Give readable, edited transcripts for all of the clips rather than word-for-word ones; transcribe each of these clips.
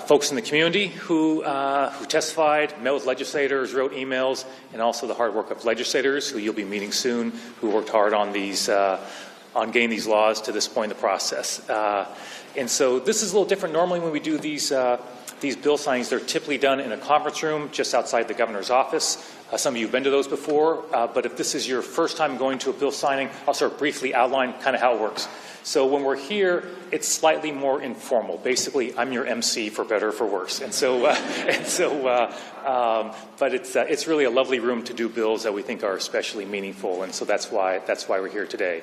folks in the community who testified, met with legislators, wrote emails, and also the hard work of legislators who you'll be meeting soon, who worked hard on these, on getting these laws to this point in the process. And so this is a little different. Normally when we do these bill signings, they're typically done in a conference room just outside the governor's office. Some of you have been to those before, but if this is your first time going to a bill signing, I'll sort of briefly outline kind of how it works. So when we're here, it's slightly more informal. Basically, I'm your MC for better or for worse. And so, but it's really a lovely room to do bills that we think are especially meaningful, and so that's why we're here today.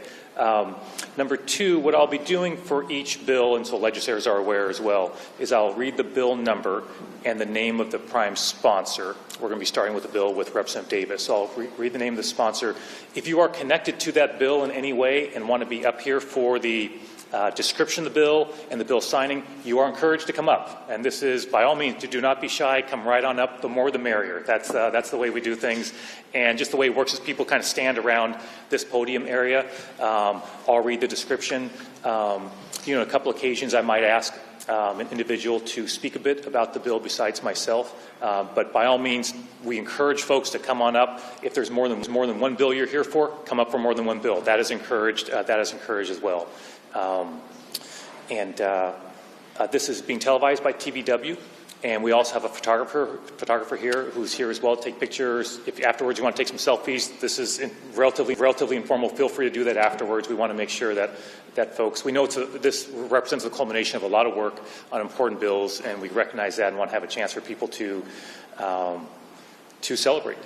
Number two, what I'll be doing for each bill, and so legislators are aware as well, is I'll read the bill number and the name of the prime sponsor. We're going to be starting with the bill with Representative Davis. So I'll read the name of the sponsor. If you are connected to that bill in any way and want to be up here for the description of the bill and the bill signing, you are encouraged to come up. And this is, by all means, do not be shy. Come right on up. The more the merrier. That's the way we do things. And just the way it works is people kind of stand around this podium area. I'll read the description. On a couple occasions I might ask an individual to speak a bit about the bill besides myself. But by all means, we encourage folks to come on up. If there's more than one bill you're here for, come up for more than one bill. That is encouraged. As well. This is being televised by TVW. And we also have a photographer here who's here as well to take pictures. If afterwards you want to take some selfies, this is relatively informal. Feel free to do that afterwards. We want to make sure that folks, we know this represents the culmination of a lot of work on important bills, and we recognize that and want to have a chance for people to celebrate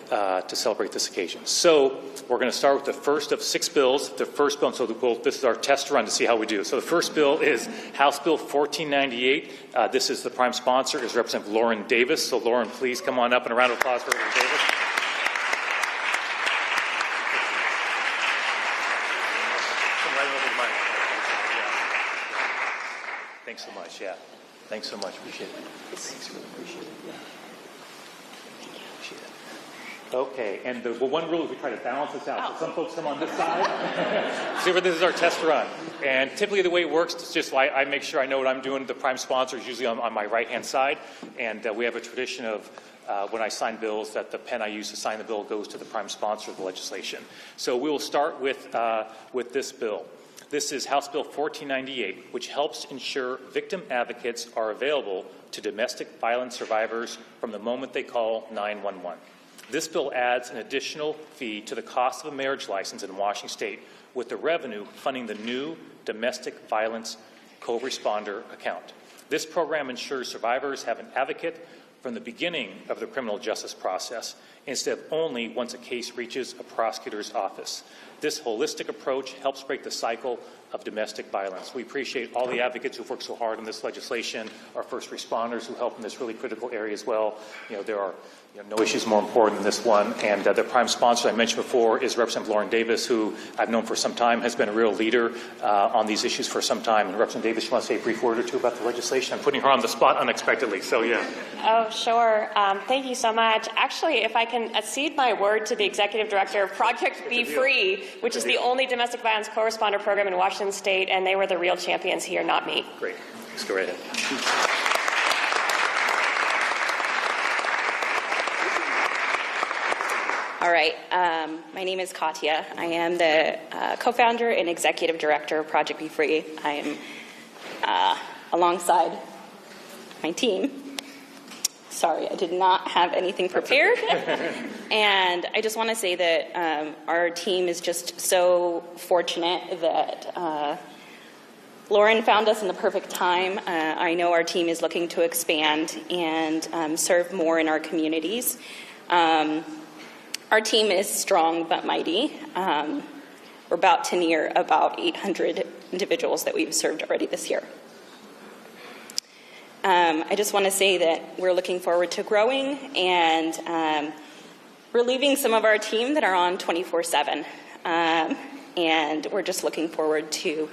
this occasion. So we're going to start with the first of 6 bills. The first bill, so this is our test run to see how we do. So the first bill is House Bill 1498. This is the prime sponsor is Representative Lauren Davis. So Lauren, please come on up and a round of applause for Representative Davis. Come right over the mic. Thanks so much. Yeah. Thanks so much. Appreciate it. Thanks. Really appreciate it. Yeah. Okay, and the one rule is we try to balance this out. So some folks come on this side. See, this is our test run. And typically the way it works is just I make sure I know what I'm doing. The prime sponsor is usually on my right-hand side. And we have a tradition of when I sign bills that the pen I use to sign the bill goes to the prime sponsor of the legislation. So we will start with this bill. This is House Bill 1498, which helps ensure victim advocates are available to domestic violence survivors from the moment they call 911. This bill adds an additional fee to the cost of a marriage license in Washington State, with the revenue funding the new domestic violence co-responder account. This program ensures survivors have an advocate from the beginning of the criminal justice process, instead of only once a case reaches a prosecutor's office. This holistic approach helps break the cycle of domestic violence. We appreciate all the advocates who've worked so hard on this legislation, our first responders who help in this really critical area as well. There are no issues more important than this one. And the prime sponsor I mentioned before is Representative Lauren Davis, who I've known for some time, has been a real leader on these issues for some time. And Representative Davis, you want to say a brief word or two about the legislation? I'm putting her on the spot unexpectedly, so yeah. Oh, sure. Thank you so much. Actually, if I can cede my word to the Executive Director of Project Be Free, which is the only domestic violence co-responder program in Washington State, and they were the real champions here, not me. Great. Let's go right ahead. All right. My name is Katya. I am the co-founder and executive director of Project Be Free. I am alongside my team. Sorry, I did not have anything prepared. And I just want to say that our team is just so fortunate that Lauren found us in the perfect time. I know our team is looking to expand and serve more in our communities. Our team is strong but mighty. We're about to near about 800 individuals that we've served already this year. I just want to say that we're looking forward to growing, and relieving some of our team that are on 24/7. And we're just looking forward to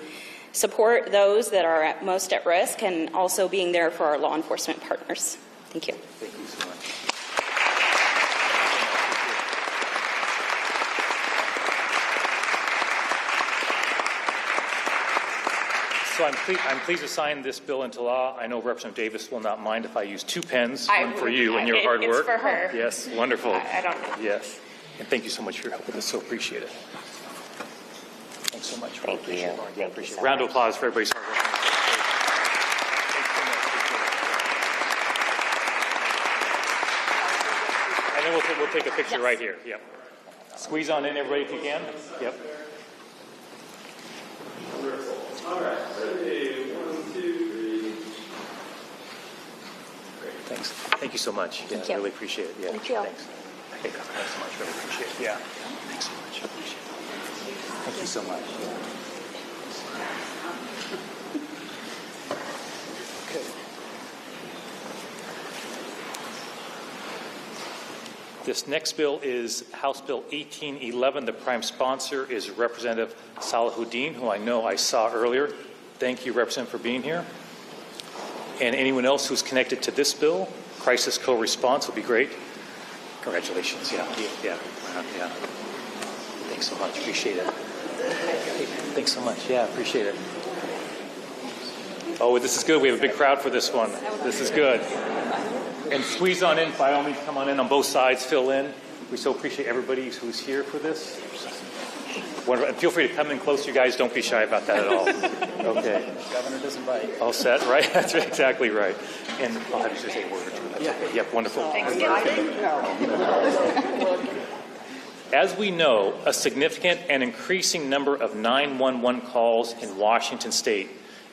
support those that are most at risk, and also being there for our law enforcement partners. Thank you. Thank you so much. So I'm pleased to sign this bill into law. I know Representative Davis will not mind if I use 2 pens, one for you and your hard work. It's for her. Yes, wonderful. I don't. Yes. And thank you so much for your help with this. So appreciate it. Thanks so much. Thank you. Yeah, Thank you appreciate so it. Round of much. applause for everybody's hard work. And then we'll take a picture right here. Yep. Squeeze on in, everybody, if you can. Yep. All right, ready? 1, 2, 3. Great. Thanks. Thank you so much. Thank I you. really appreciate it. Yeah. Thank you. Thanks. Thanks so much. Really appreciate it. Yeah. Thanks so much. Appreciate it. Thank you so much. Okay. This next bill is House Bill 1811. The prime sponsor is Representative Salahuddin, who I know I saw earlier. Thank you, Representative, for being here. And anyone else who's connected to this bill, crisis co-response would be great. Congratulations. Yeah. Thanks so much. Appreciate it. Thanks so much. Yeah, appreciate it. Oh, this is good. We have a big crowd for this one. This is good. And squeeze on in. By all means, come on in on both sides. Fill in. We so appreciate everybody who's here for this. Wonderful. And feel free to come in close, you guys. Don't be shy about that at all. Okay. Governor doesn't bite. All set, right? That's exactly right. And I'll have you just say a word or two. That's okay. Yep, wonderful. As we know, a significant and increasing number of 911 calls in Washington state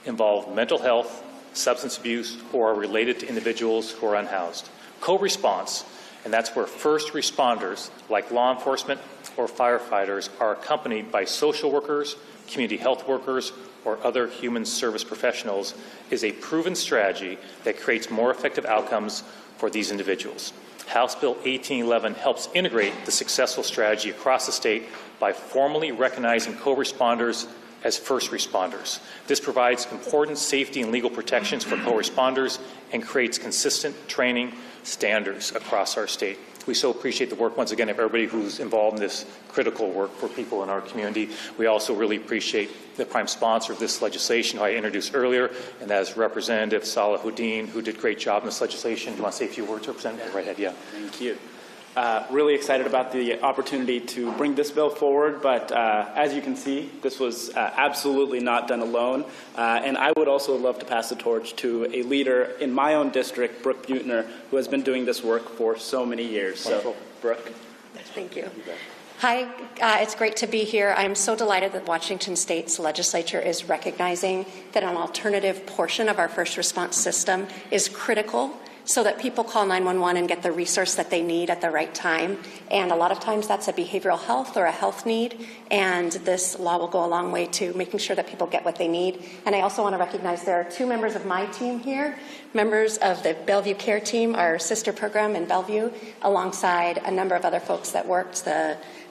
involve mental health, substance abuse, or are related to individuals who are unhoused. Co-response, and that's where first responders, like law enforcement or firefighters, are accompanied by social workers, community health workers, or other human service professionals, is a proven strategy that creates more effective outcomes for these individuals. House Bill 1811 helps integrate the successful strategy across the state by formally recognizing co-responders as first responders. This provides important safety and legal protections for co-responders and creates consistent training standards across our state. We so appreciate the work, once again, of everybody who's involved in this critical work for people in our community. We also really appreciate the prime sponsor of this legislation, who I introduced earlier, and that is Representative Salahuddin, who did a great job in this legislation. Do you want to say a few words, Representative? Right ahead, yeah. Thank you. Really excited about the opportunity to bring this bill forward, but as you can see, this was absolutely not done alone. And I would also love to pass the torch to a leader in my own district, Brooke Buettner, who has been doing this work for so many years. Wonderful. So, Brooke. Thank you. Hi, it's great to be here. I'm so delighted that Washington State's legislature is recognizing that an alternative portion of our first response system is critical so that people call 911 and get the resource that they need at the right time. And a lot of times that's a behavioral health or a health need, and this law will go a long way to making sure that people get what they need. And I also want to recognize there are 2 members of my team here, members of the Bellevue Care Team, our sister program in Bellevue, alongside a number of other folks that worked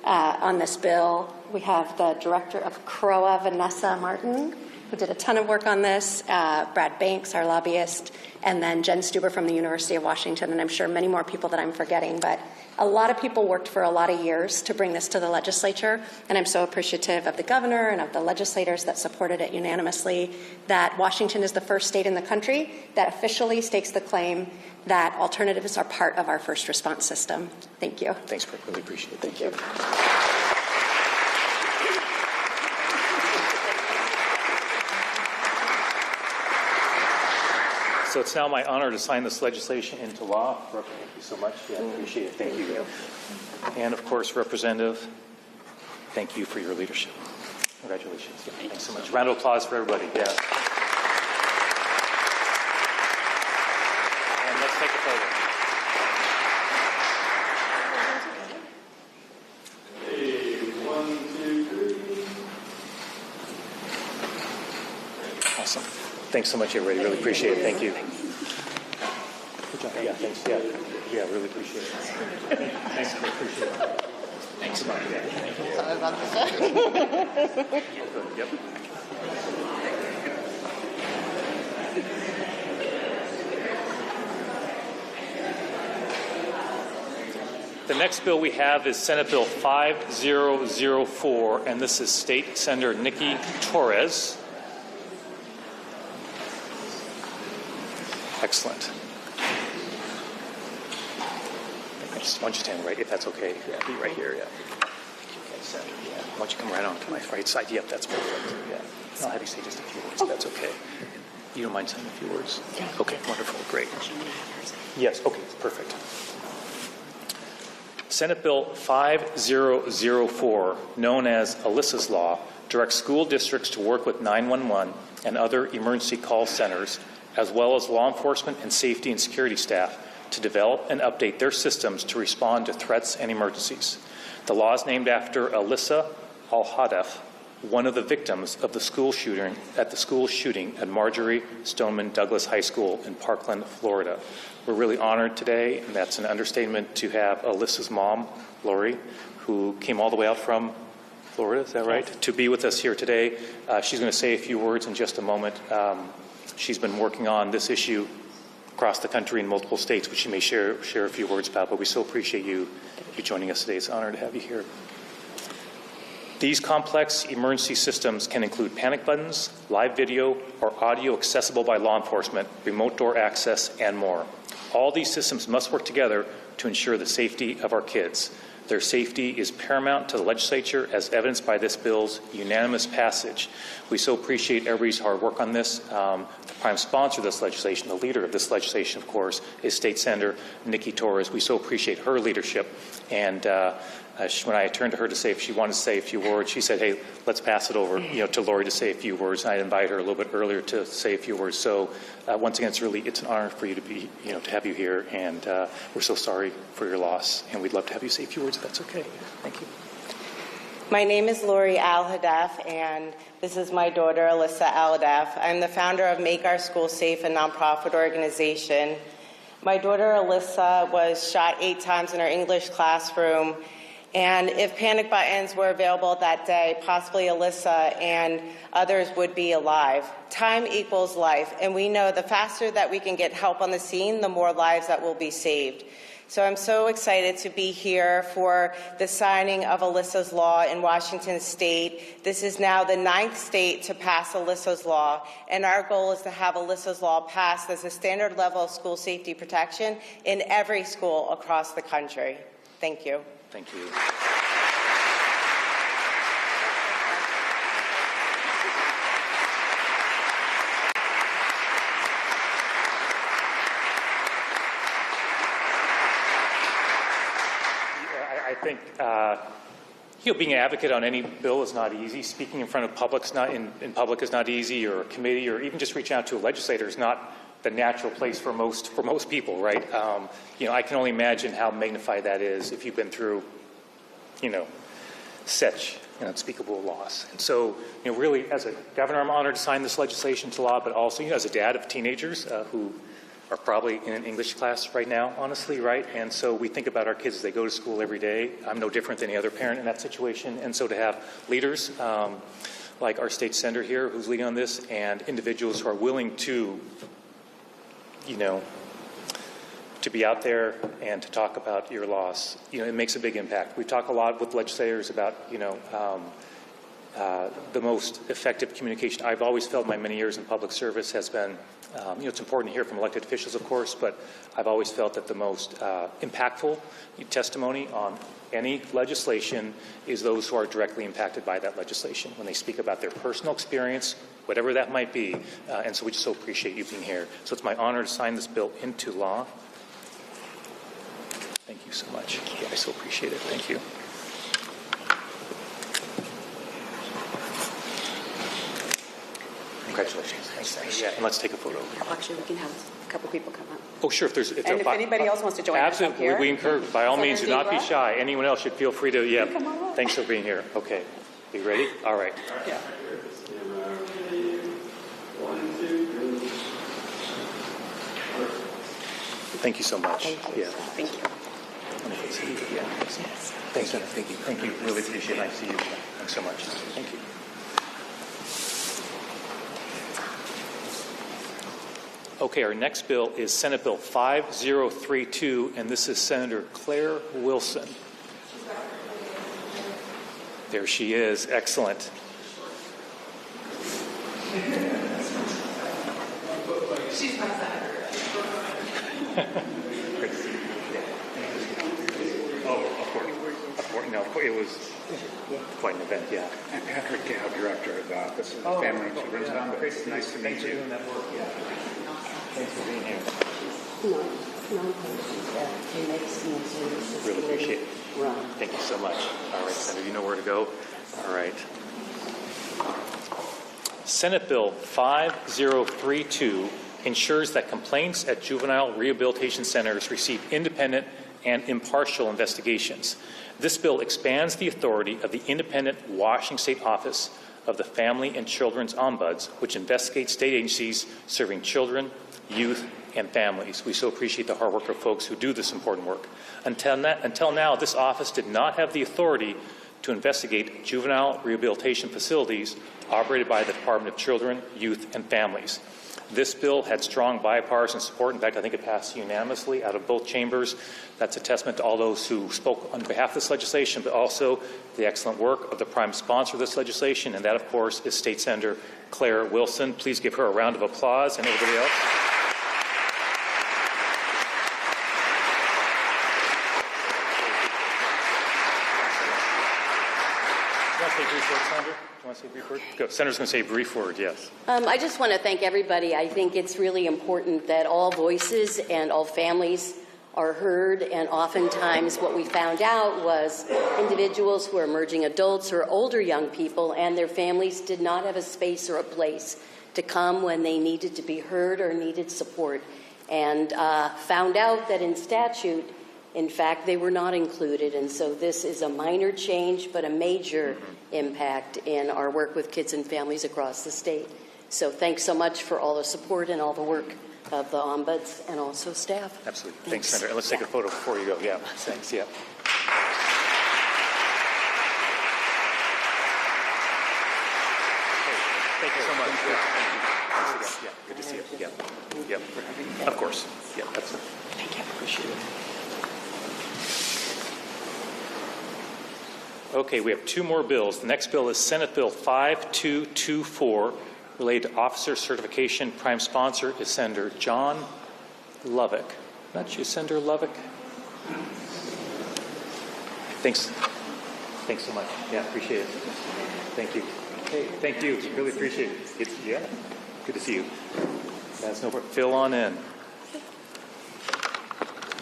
on this bill. We have the director of CROA, Vanessa Martin, who did a ton of work on this, Brad Banks, our lobbyist, and then Jen Stuber from the University of Washington, and I'm sure many more people that I'm forgetting. But a lot of people worked for a lot of years to bring this to the legislature, and I'm so appreciative of the governor and of the legislators that supported it unanimously, that Washington is the first state in the country that officially stakes the claim that alternatives are part of our first response system. Thank you. Thanks, Brooke. Really appreciate it. Thank you. So it's now my honor to sign this legislation into law. Brooke, thank you so much. Yeah, I appreciate it. Thank you. And of course, Representative, thank you for your leadership. Congratulations. Yeah, thanks so much. Round of applause for everybody. Yeah. And let's take a photo. Awesome. Thanks so much, everybody. Really appreciate it. Thank you. Good job. Yeah, thanks. Yeah, really appreciate it. Thanks. Appreciate it. Thanks so much. Yeah, thank you. Sorry about this. Good. Yep. The next bill we have is Senate Bill 5004, and this is State Senator Nikki Torres. Excellent. I just want you to stand right, if that's okay. Yeah, be right here, yeah. Okay, Senator, yeah. Why don't you come right on to my right side? Yep, that's perfect. Yeah. I'll have you say just a few words, if that's okay. You don't mind saying a few words? Yeah. Okay, wonderful, great. Yes, okay, perfect. Senate Bill 5004, known as Alyssa's Law, directs school districts to work with 911 and other emergency call centers, as well as law enforcement and safety and security staff, to develop and update their systems to respond to threats and emergencies. The law is named after Alyssa Al-Hadaf, one of the victims of the school shooting at Marjorie Stoneman Douglas High School in Parkland, Florida. We're really honored today, and that's an understatement, to have Alyssa's mom, Lori, who came all the way out from Florida, is that right? Yes. To be with us here today. She's going to say a few words in just a moment. She's been working on this issue across the country in multiple states, which she may share a few words about, but we so appreciate you joining us today. It's an honor to have you here. These complex emergency systems can include panic buttons, live video, or audio accessible by law enforcement, remote door access, and more. All these systems must work together to ensure the safety of our kids. Their safety is paramount to the legislature, as evidenced by this bill's unanimous passage. We so appreciate everybody's hard work on this. The prime sponsor of this legislation, the leader of this legislation, of course, is State Senator Nikki Torres. We so appreciate her leadership. And when I turned to her to say if she wanted to say a few words, she said, "Hey, let's pass it over, to Lori to say a few words." And I invited her a little bit earlier to say a few words. So once again, it's an honor for you to be, to have you here. And we're so sorry for your loss. And we'd love to have you say a few words if that's okay. Thank you. My name is Lori Al-Hadaf, and this is my daughter, Alyssa Al-Hadaf. I'm the founder of Make Our Schools Safe, a nonprofit organization. My daughter, Alyssa, was shot 8 times in her English classroom. And if panic buttons were available that day, possibly Alyssa and others would be alive. Time equals life, and we know the faster that we can get help on the scene, the more lives that will be saved. So I'm so excited to be here for the signing of Alyssa's Law in Washington State. This is now the 9th state to pass Alyssa's Law, and our goal is to have Alyssa's Law passed as a standard level of school safety protection in every school across the country. Thank you. Thank you. I think being an advocate on any bill is not easy. Speaking in front of public is not easy, or a committee, or even just reaching out to a legislator is not the natural place for most people, right? I can only imagine how magnified that is if you've been through, such an unspeakable loss. And so, really, as a governor, I'm honored to sign this legislation into law, but also, as a dad of teenagers who are probably in an English class right now, honestly, right? And so we think about our kids as they go to school every day. I'm no different than any other parent in that situation. And so to have leaders like our state senator here who's leading on this, and individuals who are willing to, to be out there and to talk about your loss, it makes a big impact. We talk a lot with legislators about, the most effective communication. I've always felt my many years in public service has been, it's important to hear from elected officials, of course, but I've always felt that the most impactful testimony on any legislation is those who are directly impacted by that legislation, when they speak about their personal experience, whatever that might be. And so we just so appreciate you being here. So it's my honor to sign this bill into law. Thank you so much. Yeah, I so appreciate it. Thank you. Congratulations. Thanks. Yeah, and let's take a photo. Actually, we can have a couple people come up. Oh, sure. If anybody else wants to join us up absolutely, here. we encourage, by all means, do not be Zebra? shy. Anyone else should feel free to, yeah. Come on up. Thanks for being here. Okay. You ready? All right. Yeah. Thank you so much. Thank you. Yeah. Thank you. Wonderful to see you. Yeah. Thanks, Jenna. Thank you. Thank you. Really appreciate it. Nice to see you. Thanks so much. Thank you. Okay, our next bill is Senate Bill 5032, and this is Senator Claire Wilson. There she is. Excellent. Good to see you. Yeah. Oh, of course. No, it was quite an event, yeah. I'm Patrick Gav, Director of the Office of the Family and Children's Fund. Nice to meet you. That work, yeah. Thanks for being here. Really appreciate it. Thank you so much. All right, Senator, you know where to go. All right. Senate Bill 5032 ensures that complaints at juvenile rehabilitation centers receive independent and impartial investigations. This bill expands the authority of the independent Washington State Office of the Family and Children's Ombuds, which investigates state agencies serving children, youth, and families. We so appreciate the hard work of folks who do this important work. Until now, this office did not have the authority to investigate juvenile rehabilitation facilities operated by the Department of Children, Youth, and Families. This bill had strong bipartisan support. In fact, I think it passed unanimously out of both chambers. That's a testament to all those who spoke on behalf of this legislation, but also the excellent work of the prime sponsor of this legislation, and that, of course, is State Senator Claire Wilson. Please give her a round of applause, and everybody else. Go. Senator's going to say a brief word, yes. I just want to thank everybody. I think it's really important that all voices and all families are heard, and oftentimes what we found out was individuals who are emerging adults or older young people and their families did not have a space or a place to come when they needed to be heard or needed support, and found out that in statute, in fact, they were not included. And so this is a minor change, but a major impact in our work with kids and families across the state. So thanks so much for all the support and all the work of the ombuds and also staff. Absolutely. Thanks, Senator. And let's take a photo before you go. Yeah, thanks. Yeah. Thank you so much. Yeah, good to see you. Yeah, of course. Yeah, that's it. Thank you. Appreciate it. Okay, we have two more bills. The next bill is Senate Bill 5224, related to officer certification. Prime sponsor is Senator John Lovick. Not you, Senator Lovick? Thanks. Thanks so much. Yeah, appreciate it. Thank you. Hey, thank you. Really appreciate it. Yeah, good to see you. That's no problem. Fill on in.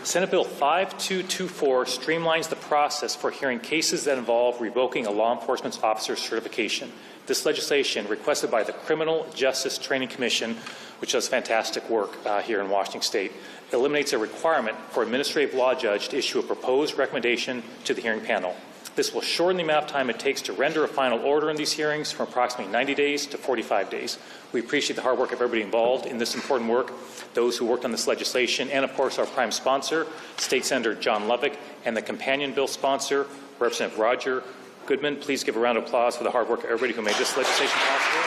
Senate Bill 5224 streamlines the process for hearing cases that involve revoking a law enforcement officer's certification. This legislation, requested by the Criminal Justice Training Commission, which does fantastic work here in Washington State, eliminates a requirement for an administrative law judge to issue a proposed recommendation to the hearing panel. This will shorten the amount of time it takes to render a final order in these hearings from approximately 90 days to 45 days. We appreciate the hard work of everybody involved in this important work, those who worked on this legislation, and of course our prime sponsor, State Senator John Lovick, and the companion bill sponsor, Representative Roger Goodman. Please give a round of applause for the hard work of everybody who made this legislation possible.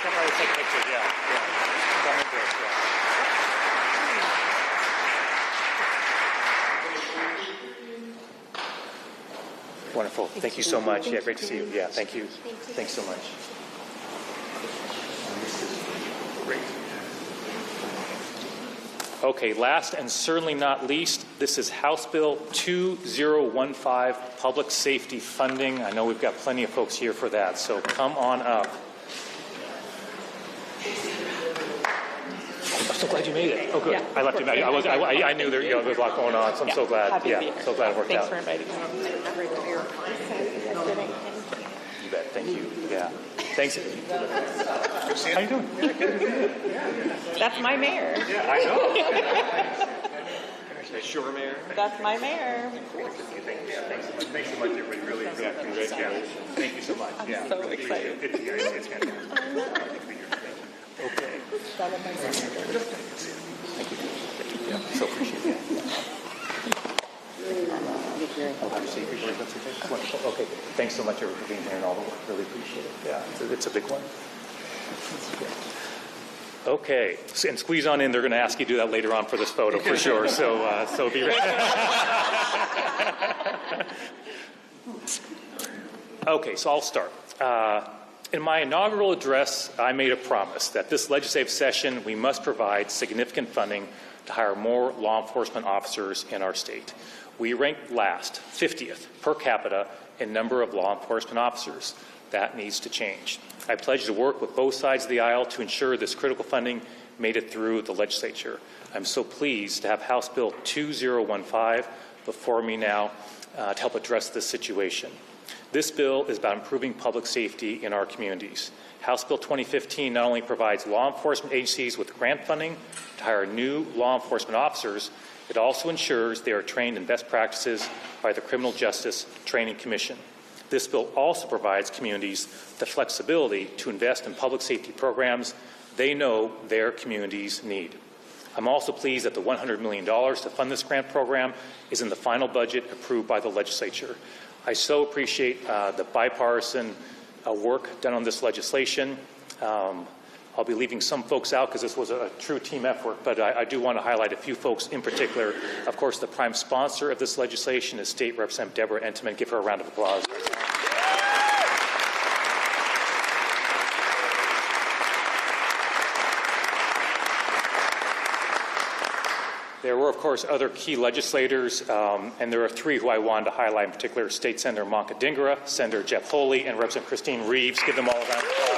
Come right, take a picture. Yeah. Come in there. Yeah. Wonderful. Thank you so much. Yeah, great to see you. Yeah, thank you. Thanks so much. This is great. Okay, last and certainly not least, this is House Bill 2015, Public Safety Funding. I know we've got plenty of folks here for that, so come on up. I'm so glad you made it. Oh, good. Yeah, I left you. I knew there was a lot going on, so I'm so glad. Yeah, so glad it worked out. Thanks for inviting me. You bet. Thank you. Yeah. Thanks. How you doing? That's my mayor. Yeah, I know. Sure, mayor. That's my mayor. Thanks so much, everybody. Really, yeah. Thank you so much. Yeah. I'm so excited. It's fantastic. Okay. Thank you. Yeah, so appreciate it. Okay. Thanks so much, everyone, for being here and all the work. Really appreciate it. Yeah, it's a big one. Okay, and squeeze on in. They're going to ask you to do that later on for this photo, for sure. So be ready. Okay, so I'll start. In my inaugural address, I made a promise that this legislative session we must provide significant funding to hire more law enforcement officers in our state. We ranked last, 50th per capita in number of law enforcement officers. That needs to change. I pledge to work with both sides of the aisle to ensure this critical funding made it through the legislature. I'm so pleased to have House Bill 2015 before me now to help address this situation. This bill is about improving public safety in our communities. House Bill 2015 not only provides law enforcement agencies with grant funding to hire new law enforcement officers, it also ensures they are trained in best practices by the Criminal Justice Training Commission. This bill also provides communities the flexibility to invest in public safety programs they know their communities need. I'm also pleased that the $100 million to fund this grant program is in the final budget approved by the legislature. I so appreciate the bipartisan work done on this legislation. I'll be leaving some folks out because this was a true team effort, but I do want to highlight a few folks in particular. Of course, the prime sponsor of this legislation is State Representative Deborah Entenman. Give her a round of applause. There were, of course, other key legislators, and there are three who I wanted to highlight in particular: State Senator Manka Dhingra, Senator Jeff Holy, and Representative Christine Reeves. Give them all a round of applause.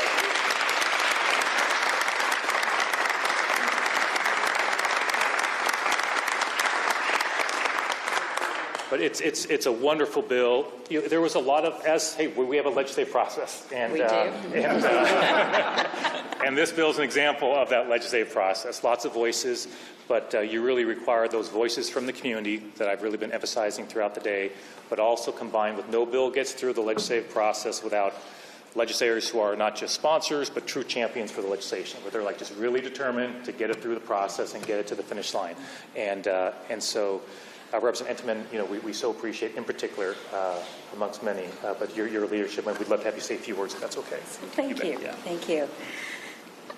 But it's a wonderful bill. There was a lot of, we have a legislative process. And, We do. And this bill is an example of that legislative process. Lots of voices, but you really require those voices from the community that I've really been emphasizing throughout the day, but also combined with no bill gets through the legislative process without legislators who are not just sponsors, but true champions for the legislation, where they're like just really determined to get it through the process and get it to the finish line. And so Representative Entenman, we so appreciate, in particular, amongst many, but your leadership, and we'd love to have you say a few words if that's okay. Thank you. Yeah. Thank you.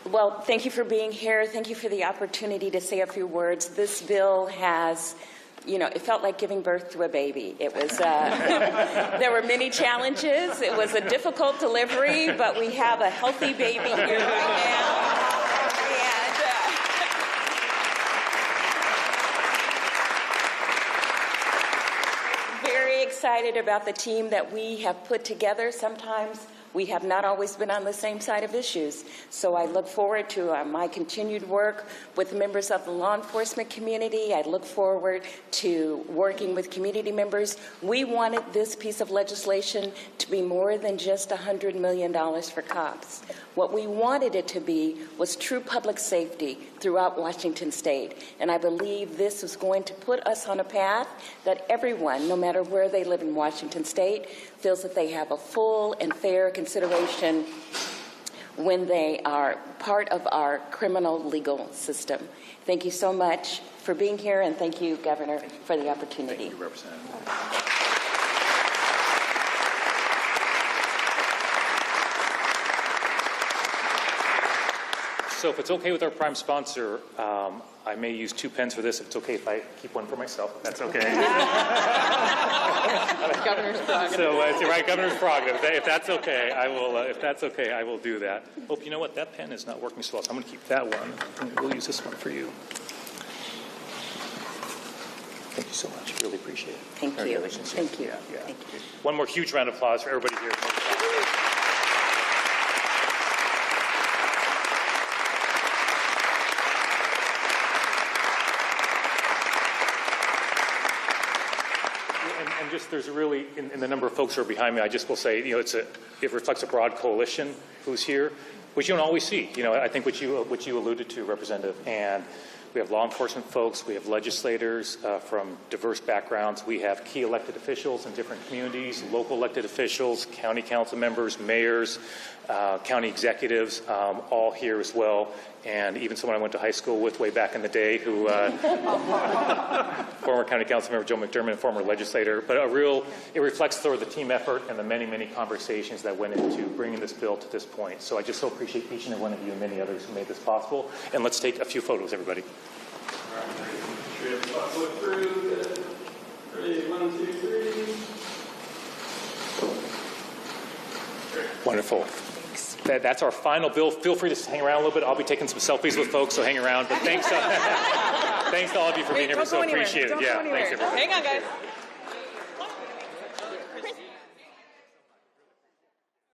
Well, thank you for being here. Thank you for the opportunity to say a few words. This bill has, it felt like giving birth to a baby. It was, there were many challenges. It was a difficult delivery, but we have a healthy baby here right now. Excited about the team that we have put together. Sometimes we have not always been on the same side of issues. So I look forward to my continued work with members of the law enforcement community. I look forward to working with community members. We wanted this piece of legislation to be more than just $100 million for cops. What we wanted it to be was true public safety throughout Washington State. And I believe this is going to put us on a path that everyone, no matter where they live in Washington State, feels that they have a full and fair consideration when they are part of our criminal legal system. Thank you so much for being here, and thank you, Governor, for the opportunity. Thank you, Representative. So if it's okay with our prime sponsor, I may use 2 pens for this. If it's okay if I keep one for myself, if that's okay. Governor's prerogative. So it's right, Governor's prerogative. If that's okay, I will. If that's okay, I will do that. Oh, you know what? That pen is not working so well, so I'm going to keep that one. And we'll use this one for you. Thank you so much. Really appreciate it. Thank you. Congratulations. Thank you. Yeah. Thank you. One more huge round of applause for everybody here. And just there's really, in the number of folks who are behind me, I just will say, it reflects a broad coalition who's here, which you don't always see. I think what you alluded to, Representative, and we have law enforcement folks, we have legislators from diverse backgrounds, we have key elected officials in different communities, local elected officials, county council members, mayors, county executives, all here as well, and even someone I went to high school with way back in the day, who former county council member Joe McDermott, former legislator. But it reflects sort of the team effort and the many, many conversations that went into bringing this bill to this point. So I just so appreciate each and every one of you and many others who made this possible. And let's take a few photos, everybody. Look through. Ready? 1, 2, 3. Wonderful. that's our final bill. Feel free to hang around a little bit. I'll be taking some selfies with folks, so hang around. But thanks, thanks to all of you for being here. We so appreciate it. Yeah, thanks everybody. Hang on, guys.